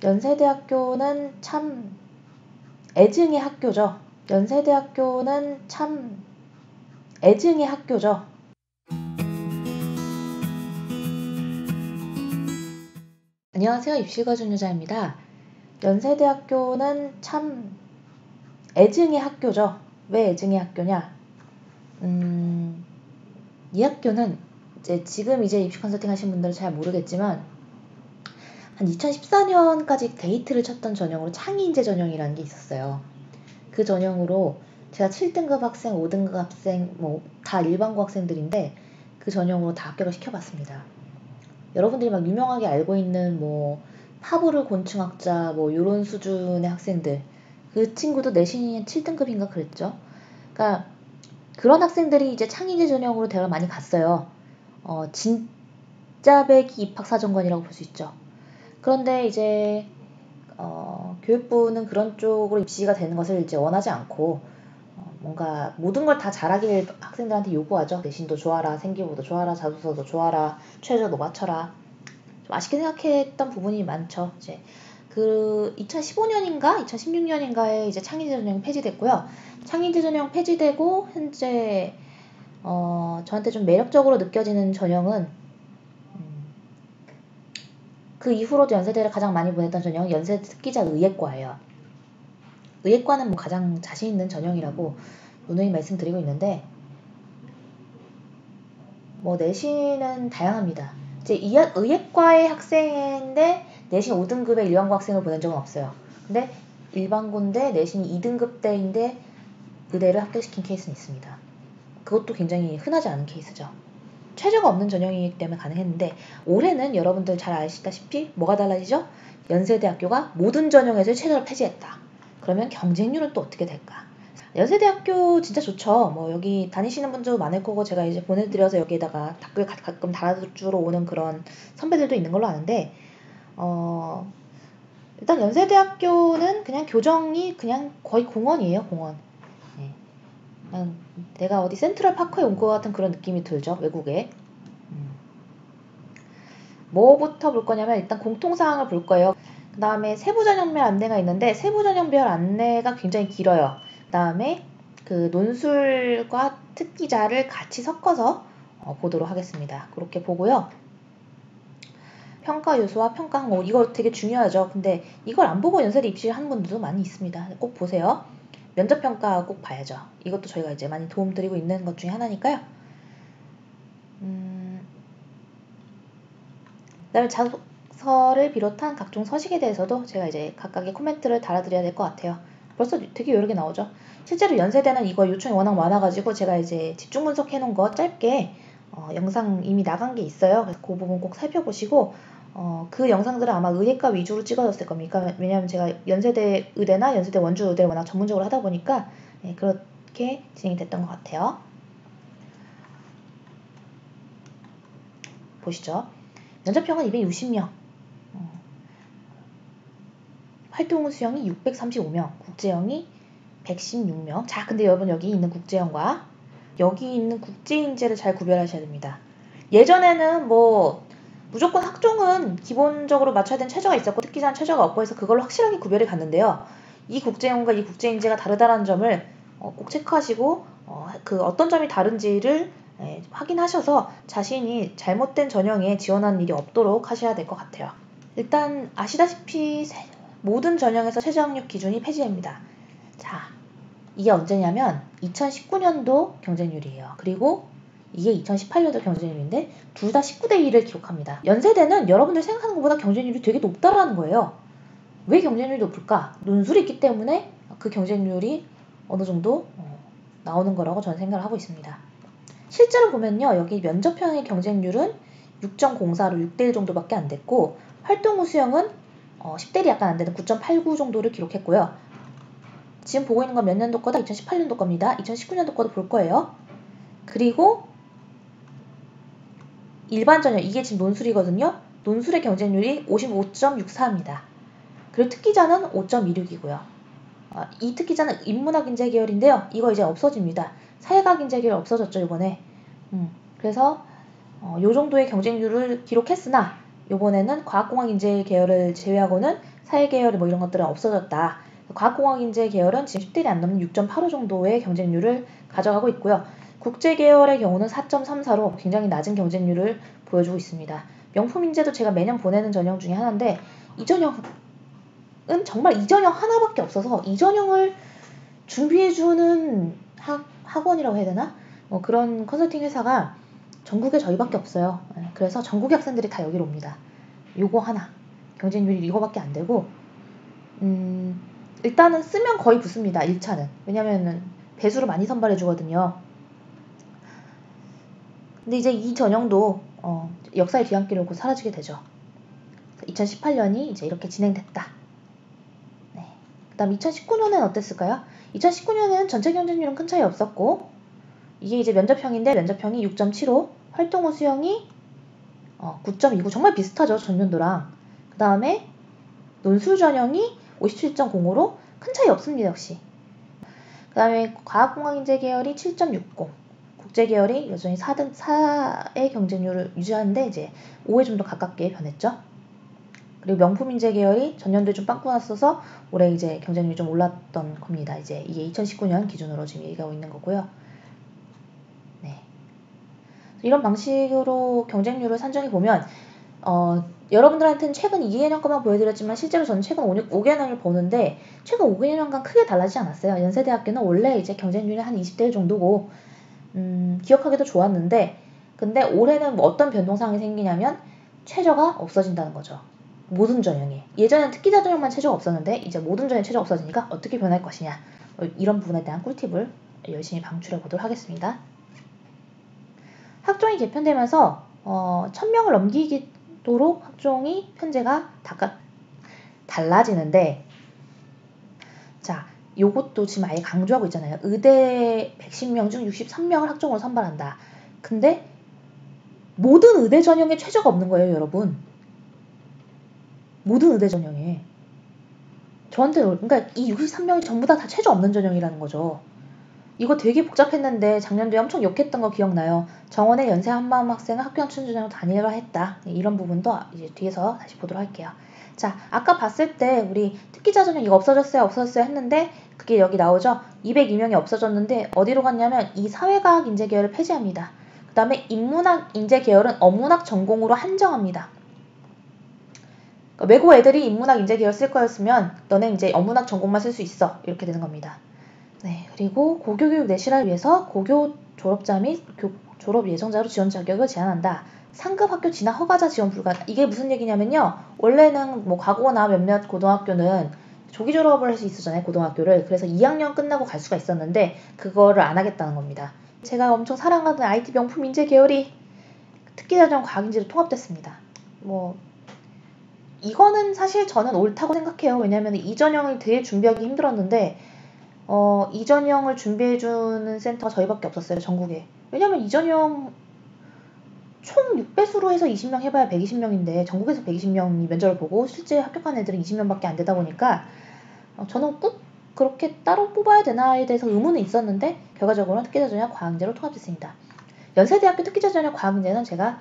연세대학교는 참 애증의 학교죠. 연세대학교는 참 애증의 학교죠. 안녕하세요. 입시거준 유자입니다. 연세대학교는 참 애증의 학교죠. 왜 애증의 학교냐? 이 학교는 지금 입시 컨설팅 하신 분들은 잘 모르겠지만 한 2014년까지 데이트를 쳤던 전형으로 창의인재 전형이라는 게 있었어요. 그 전형으로 제가 7등급 학생, 5등급 학생, 다 일반고 학생들인데 그 전형으로 다 합격을 시켜봤습니다. 여러분들이 막 유명하게 알고 있는 파브르 곤충학자 요런 수준의 학생들, 그 친구도 내신이 7등급인가 그랬죠. 그러니까 그런 학생들이 이제 창의인재 전형으로 대학을 많이 갔어요. 진짜 배기 입학사정관이라고 볼 수 있죠. 그런데 이제 교육부는 그런 쪽으로 입시가 되는 것을 이제 원하지 않고 뭔가 모든 걸 다 잘하길 학생들한테 요구하죠. 내신도 좋아라, 생기부도 좋아라, 자소서도 좋아라, 최저도 맞춰라. 좀 아쉽게 생각했던 부분이 많죠. 이제 그 2015년인가 2016년인가에 이제 창의인재 전형이 폐지됐고요. 창의인재 전형 폐지되고 현재 저한테 좀 매력적으로 느껴지는 전형은 그 이후로도 연세대를 가장 많이 보냈던 전형은 연세대 특기자 의예과예요. 의예과는 가장 자신 있는 전형이라고 누누이 말씀드리고 있는데 내신은 다양합니다. 이제 의예과의 학생인데 내신 5등급의 일반고 학생을 보낸 적은 없어요. 근데 일반고인데 내신이 2등급대인데 의대를 합격시킨 케이스는 있습니다. 그것도 굉장히 흔하지 않은 케이스죠. 최저가 없는 전형이기 때문에 가능했는데 올해는 여러분들 잘 아시다시피 뭐가 달라지죠? 연세대학교가 모든 전형에서 최저를 폐지했다. 그러면 경쟁률은 또 어떻게 될까? 연세대학교 진짜 좋죠. 여기 다니시는 분들도 많을 거고 제가 이제 보내드려서 여기에다가 댓글 가끔 달아주러 오는 그런 선배들도 있는 걸로 아는데 일단 연세대학교는 그냥 교정이 그냥 거의 공원이에요. 공원. 그냥 내가 어디 센트럴파크에 온 것 같은 그런 느낌이 들죠. 외국에. 뭐부터 볼 거냐면 일단 공통사항을 볼 거예요. 그 다음에 세부전형별 안내가 있는데 세부전형별 안내가 굉장히 길어요. 그 다음에 그 논술과 특기자를 같이 섞어서 보도록 하겠습니다. 그렇게 보고요. 평가 요소와 평가 항목 이거 되게 중요하죠. 근데 이걸 안 보고 연세대 입시를 하는 분들도 많이 있습니다. 꼭 보세요. 면접평가 꼭 봐야죠. 이것도 저희가 이제 많이 도움드리고 있는 것 중에 하나니까요. 그다음에 자소서를 비롯한 각종 서식에 대해서도 제가 이제 각각의 코멘트를 달아드려야 될 것 같아요. 벌써 되게 여러 개 나오죠. 실제로 연세대는 이거 요청이 워낙 많아가지고 제가 이제 집중 분석해 놓은 거 짧게 영상 이미 나간 게 있어요. 그래서 그 부분 꼭 살펴보시고 그 영상들은 아마 의예과 위주로 찍어졌을 겁니다. 왜냐하면 제가 연세대 의대나 연세대 원주 의대를 워낙 전문적으로 하다 보니까 그렇게 진행이 됐던 것 같아요. 보시죠. 면접형은 260명, 활동 수형이 635명, 국제형이 116명. 자, 근데 여러분 여기 있는 국제형과 여기 있는 국제인재를 잘 구별하셔야 됩니다. 예전에는 무조건 학종은 기본적으로 맞춰야 되는 최저가 있었고 특기자는 최저가 없고 해서 그걸로 확실하게 구별이 갔는데요. 이 국제형과 이 국제인재가 다르다는 점을 꼭 체크하시고 그 어떤 점이 다른지를 확인하셔서 자신이 잘못된 전형에 지원하는 일이 없도록 하셔야 될 것 같아요. 일단 아시다시피 모든 전형에서 최저학력 기준이 폐지됩니다. 자, 이게 언제냐면 2019년도 경쟁률이에요. 그리고 이게 2018년도 경쟁률인데 둘 다 19대 1을 기록합니다. 연세대는 여러분들 생각하는 것보다 경쟁률이 되게 높다라는 거예요. 왜 경쟁률이 높을까? 논술이 있기 때문에 그 경쟁률이 어느 정도 나오는 거라고 저는 생각을 하고 있습니다. 실제로 보면요. 여기 면접형의 경쟁률은 6.04로 6대 1 정도밖에 안 됐고 활동 후 수형은 10대 1이 약간 안 되는 9.89 정도를 기록했고요. 지금 보고 있는 건 몇 년도 거다? 2018년도 겁니다. 2019년도 거도 볼 거예요. 그리고 일반 전형, 이게 지금 논술이거든요. 논술의 경쟁률이 55.64입니다. 그리고 특기자는 5.26이고요. 이 특기자는 인문학 인재 계열인데요. 이거 이제 없어집니다. 사회과학 인재 계열 없어졌죠, 이번에. 그래서 요 정도의 경쟁률을 기록했으나 이번에는 과학공학 인재 계열을 제외하고는 사회 계열 뭐 이런 것들은 없어졌다. 과학공학인재 계열은 지금 10대이 안 넘는 6.85 정도의 경쟁률을 가져가고 있고요. 국제 계열의 경우는 4.34로 굉장히 낮은 경쟁률을 보여주고 있습니다. 명품인재도 제가 매년 보내는 전형 중에 하나인데 이 전형은 정말 이 전형 하나밖에 없어서 이 전형을 준비해주는 학원이라고 해야 되나? 그런 컨설팅 회사가 전국에 저희밖에 없어요. 그래서 전국의 학생들이 다 여기로 옵니다. 요거 하나. 경쟁률이 이거밖에 안 되고 일단은 쓰면 거의 붙습니다. 1차는. 왜냐면은 배수를 많이 선발해 주거든요. 근데 이제 이 전형도 역사의 뒤안길을 곧 사라지게 되죠. 2018년이 이제 이렇게 진행됐다. 네. 그 다음 2019년엔 어땠을까요? 2019년에는 전체 경쟁률은 큰 차이 없었고 이게 이제 면접형인데 면접형이 6.75, 활동후 수영이 9.29 정말 비슷하죠. 전년도랑. 그 다음에 논술 전형이 57.05로 큰 차이 없습니다. 역시. 그 다음에 과학공학인재 계열이 7.60, 국제 계열이 여전히 4의 경쟁률을 유지하는데 이제 5에 좀 더 가깝게 변했죠. 그리고 명품인재 계열이 전년도에 좀 빵꾸 났어서 올해 이제 경쟁률이 좀 올랐던 겁니다. 이제 이게 2019년 기준으로 지금 얘기하고 있는 거고요. 네. 이런 방식으로 경쟁률을 산정해 보면 여러분들한테는 최근 2개년 것만 보여드렸지만 실제로 저는 최근 5개년을 보는데 최근 5개년간 크게 달라지지 않았어요. 연세대학교는 원래 이제 경쟁률이 한 20대 1 정도고 기억하기도 좋았는데 근데 올해는 뭐 어떤 변동사항이 생기냐면 최저가 없어진다는 거죠. 모든 전형이. 예전엔 특기자 전형만 최저가 없었는데 이제 모든 전형이 최저가 없어지니까 어떻게 변할 것이냐. 이런 부분에 대한 꿀팁을 열심히 방출해 보도록 하겠습니다. 학종이 개편되면서 1000명을 넘기도록 학종이 편제가 달라지는데 자 요것도 지금 아예 강조하고 있잖아요. 의대 110명 중 63명을 학종으로 선발한다. 근데 모든 의대 전형에 최저가 없는 거예요. 여러분. 모든 의대 전형에. 저한테 그러니까 이 63명이 전부 다 최저 없는 전형이라는 거죠. 이거 되게 복잡했는데 작년도에 엄청 욕했던 거 기억나요? 정원의 연세 한마음 학생은 학교형 추천전형으로 단일화했다. 이런 부분도 이제 뒤에서 다시 보도록 할게요. 자, 아까 봤을 때 우리 특기자 전형 이거 없어졌어요 했는데 그게 여기 나오죠? 202명이 없어졌는데 어디로 갔냐면 이 사회과학 인재 계열을 폐지합니다. 그 다음에 인문학 인재 계열은 어문학 전공으로 한정합니다. 그러니까 외국 애들이 인문학 인재 계열 쓸 거였으면 너네 이제 어문학 전공만 쓸 수 있어. 이렇게 되는 겁니다. 네, 그리고 고교교육 내실화를 위해서 고교 졸업자 및 졸업 예정자로 지원 자격을 제한한다. 상급 학교 진학 허가자 지원 불가. 이게 무슨 얘기냐면요. 원래는 뭐 과거나 몇몇 고등학교는 조기 졸업을 할 수 있었잖아요. 고등학교를. 그래서 2학년 끝나고 갈 수가 있었는데 그거를 안 하겠다는 겁니다. 제가 엄청 사랑하는 IT 명품 인재 계열이 특기자전 과학인재로 통합됐습니다. 뭐 이거는 사실 저는 옳다고 생각해요. 왜냐하면 이 전형을 되게 준비하기 힘들었는데 이 전형을 준비해주는 센터가 저희밖에 없었어요. 전국에. 왜냐면 이 전형 총 6배수로 해서 20명 해봐야 120명인데 전국에서 120명이 면접을 보고 실제 합격한 애들은 20명밖에 안 되다 보니까 저는 꼭 그렇게 따로 뽑아야 되나에 대해서 의문은 있었는데 결과적으로는 특기자 전형 과학인재로 통합됐습니다. 연세대학교 특기자 전형 과학인재는 제가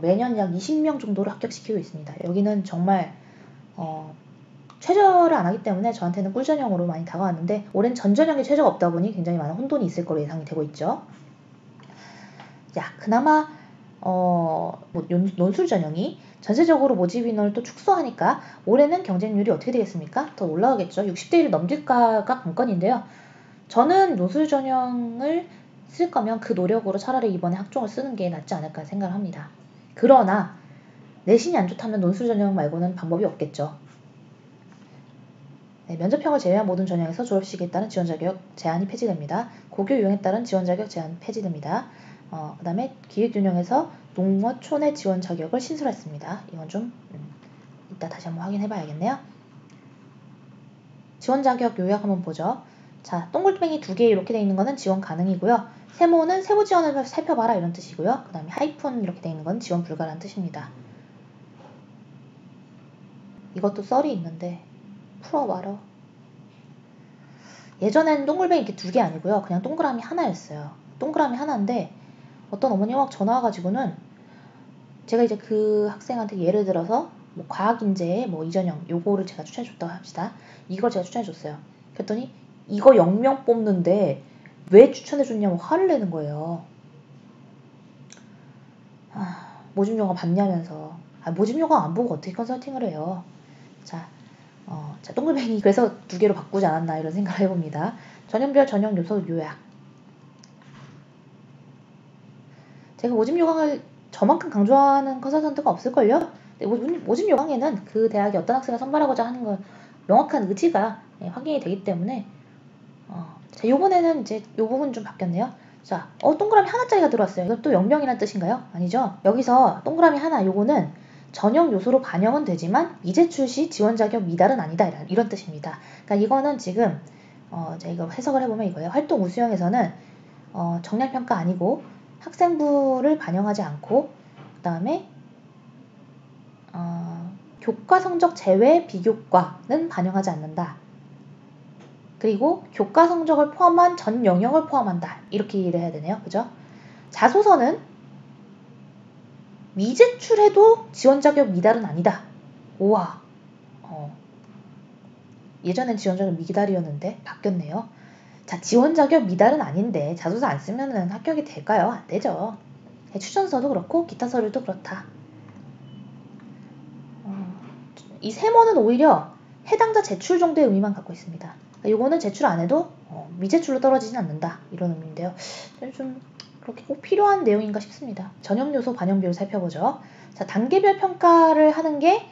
매년 약 20명 정도를 합격시키고 있습니다. 여기는 정말 최저를 안 하기 때문에 저한테는 꿀전형으로 많이 다가왔는데 올해는 전전형에 최저가 없다 보니 굉장히 많은 혼돈이 있을 거로 예상이 되고 있죠. 야, 그나마 논술 전형이 전체적으로 모집 인원을 또 축소하니까 올해는 경쟁률이 어떻게 되겠습니까? 더 올라가겠죠. 60대 1을 넘길까가 관건인데요. 저는 논술 전형을 쓸 거면 그 노력으로 차라리 이번에 학종을 쓰는 게 낫지 않을까 생각을 합니다. 그러나 내신이 안 좋다면 논술 전형 말고는 방법이 없겠죠. 네, 면접형을 제외한 모든 전형에서 졸업식에 따른 지원 자격 제한이 폐지됩니다. 고교 유형에 따른 지원 자격 제한 폐지됩니다. 그 다음에 기획균형에서 농어 촌의 지원 자격을 신설했습니다. 이건 좀 이따 다시 한번 확인해 봐야겠네요. 지원 자격 요약 한번 보죠. 자, 동글뱅이 2개 이렇게 돼 있는 거는 지원 가능이고요. 세모는 세부 지원을 살펴봐라 이런 뜻이고요. 그 다음에 하이픈 이렇게 돼 있는 건 지원 불가라는 뜻입니다. 이것도 썰이 있는데 풀어봐라. 예전에는 동글뱅이 이렇게 2개 아니고요. 그냥 동그라미 하나였어요. 동그라미 하나인데 어떤 어머니가 막 전화 와가지고는 제가 이제 그 학생한테 예를 들어서 뭐 과학인재 뭐 이전형 요거를 제가 추천해줬다고 합시다. 이걸 제가 추천해줬어요. 그랬더니 이거 0명 뽑는데 왜 추천해줬냐고 화를 내는 거예요. 모집 요강 봤냐면서. 모집 요강 안 보고 어떻게 컨설팅을 해요. 자, 동글뱅이 그래서 2개로 바꾸지 않았나 이런 생각을 해봅니다. 전형별 전형 요소 요약. 제가 모집 요강을 저만큼 강조하는 컨설턴트가 없을걸요? 모집 요강에는 그 대학에 어떤 학생을 선발하고자 하는 건 명확한 의지가 확인이 되기 때문에 자, 요번에는 이제 요 부분 좀 바뀌었네요. 자, 동그라미 하나짜리가 들어왔어요. 이건 또 0명이란 뜻인가요? 아니죠. 여기서 동그라미 하나 요거는 전형 요소로 반영은 되지만 미제출 시 지원 자격 미달은 아니다 이런 뜻입니다. 그러니까 이거는 지금 제가 이거 해석을 해보면 이거예요. 활동 우수형에서는 정량평가 아니고 학생부를 반영하지 않고 그 다음에 교과 성적 제외 비교과는 반영하지 않는다. 그리고 교과 성적을 포함한 전 영역을 포함한다. 이렇게 이해를 해야 되네요. 그죠? 자소서는 미제출해도 지원 자격 미달은 아니다. 우와. 예전엔 지원 자격 미달이었는데 바뀌었네요. 자, 지원 자격 미달은 아닌데 자소서 안 쓰면은 합격이 될까요? 안 되죠. 추천서도 그렇고 기타 서류도 그렇다. 이 세모는 오히려 해당자 제출 정도의 의미만 갖고 있습니다. 이거는 제출 안 해도 미제출로 떨어지진 않는다. 이런 의미인데요. 좀 그렇게 꼭 필요한 내용인가 싶습니다. 전형 요소 반영 비율 살펴보죠. 자, 단계별 평가를 하는 게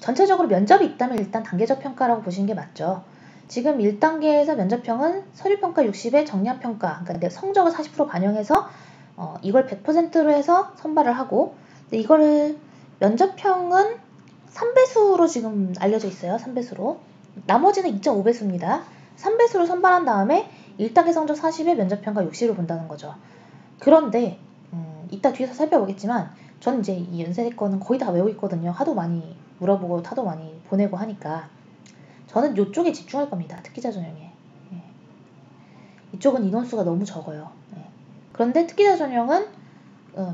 전체적으로 면접이 있다면 일단 단계적 평가라고 보시는 게 맞죠. 지금 1단계에서 면접형은 서류평가 60에 정량평가, 그러니까 내 성적을 40% 반영해서 이걸 100%로 해서 선발을 하고, 이거를 면접형은 3배수로 지금 알려져 있어요. 3배수로. 나머지는 2.5배수입니다. 3배수로 선발한 다음에 1단계 성적 40에 면접평가 60을 본다는 거죠. 그런데 이따 뒤에서 살펴보겠지만 저는 이제 이 연세대 거는 거의 다 외우고 있거든요. 하도 많이 물어보고 하도 많이 보내고 하니까 저는 이쪽에 집중할 겁니다. 특기자 전형에. 이쪽은 인원수가 너무 적어요. 그런데 특기자 전형은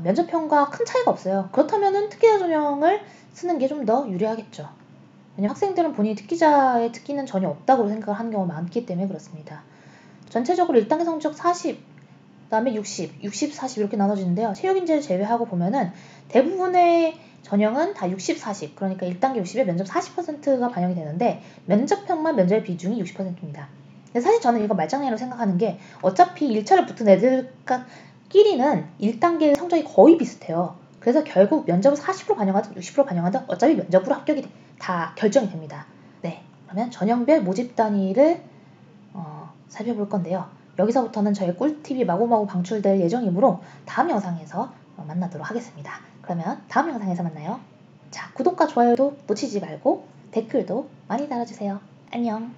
면접형과 큰 차이가 없어요. 그렇다면은 특기자 전형을 쓰는 게 좀 더 유리하겠죠. 왜냐면 학생들은 본인이 특기자의 특기는 전혀 없다고 생각을 하는 경우가 많기 때문에 그렇습니다. 전체적으로 1단계 성적 40, 그 다음에 60, 60, 40 이렇게 나눠지는데요. 체육인재를 제외하고 보면은 대부분의 전형은 다 60, 40, 그러니까 1단계 60에 면접 40%가 반영이 되는데 면접형만 면접의 비중이 60%입니다. 근데 사실 저는 이거 말장난이라고 생각하는 게 어차피 1차를 붙은 애들끼리는 1단계 성적이 거의 비슷해요. 그래서 결국 면접을 40% 반영하든 60% 반영하든 어차피 면접으로 합격이 다 결정이 됩니다. 네, 그러면 전형별 모집 단위를 살펴볼 건데요. 여기서부터는 저의 꿀팁이 마구마구 방출될 예정이므로 다음 영상에서 만나도록 하겠습니다. 그러면 다음 영상에서 만나요. 자, 구독과 좋아요도 놓치지 말고 댓글도 많이 달아주세요. 안녕.